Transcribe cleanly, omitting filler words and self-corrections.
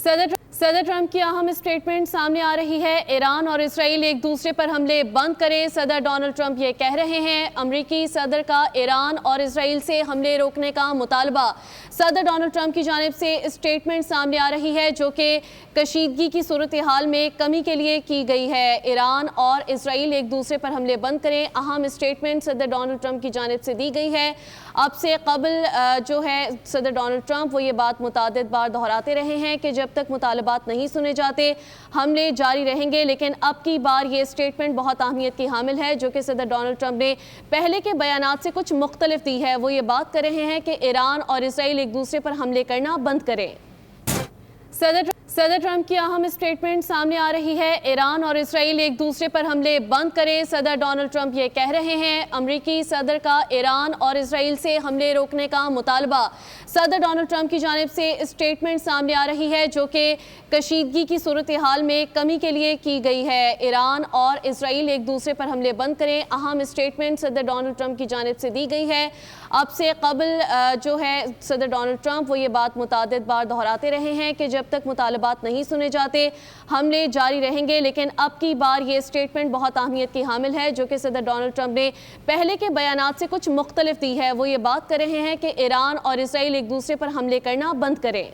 सदर ट्रंप की अहम स्टेटमेंट सामने आ रही है। ईरान और इसराइल एक दूसरे पर हमले बंद करें। सदर डोनाल्ड ट्रंप ये कह रहे हैं। अमरीकी सदर का ईरान और इसराइल से हमले रोकने का मुतालबा। सदर डोनाल्ड ट्रंप की जानिब से स्टेटमेंट सामने आ रही है जो कि कशीदगी की सूरत हाल में कमी के लिए की गई है। ईरान और इसराइल एक दूसरे पर हमले बंद करें। अहम स्टेटमेंट सदर डोनाल्ड ट्रंप की जानिब से दी गई है। अब से कबल जो है सदर डोनाल्ड ट्रंप वो ये बात मुतादिद बार दोहराते रहे हैं कि जब तक मुतालबात नहीं सुने जाते हमले जारी रहेंगे, लेकिन अब की बार ये स्टेटमेंट बहुत अहमियत की हामिल है जो कि सदर डोनाल्ड ट्रंप ने पहले के बयानात से कुछ मुख्तलिफ दी है। वो ये बात कर रहे हैं कि ईरान और इसराइल एक दूसरे पर हमले करना बंद करें। सदर ट्रंप की अहम स्टेटमेंट सामने आ रही है। ईरान और इसराइल एक दूसरे पर हमले बंद करें। सदर डोनाल्ड ट्रंप ये कह रहे हैं। अमरीकी सदर का ईरान और इसराइल से हमले रोकने का मुतालबा। सदर डोनाल्ड ट्रंप की जानिब से स्टेटमेंट सामने आ रही है जो कि कशीदगी की सूरत हाल में कमी के लिए की गई है। ईरान और इसराइल एक दूसरे पर हमले बंद करें। अहम स्टेटमेंट सदर डोनाल्ड ट्रंप की जानिब से दी गई है। अब से कबल जो है सदर डोनाल्ड ट्रंप वो ये बात मुतादिद बार दोहराते रहे हैं कि जब तक मुतालबात नहीं सुने जाते हमले जारी रहेंगे, लेकिन अब की बार ये स्टेटमेंट बहुत अहमियत की हामिल है जो कि सदर डोनाल्ड ट्रंप ने पहले के बयानात से कुछ मुख्तलिफ दी है। वो ये बात कर रहे हैं कि ईरान और इसराइल एक दूसरे पर हमले करना बंद करें।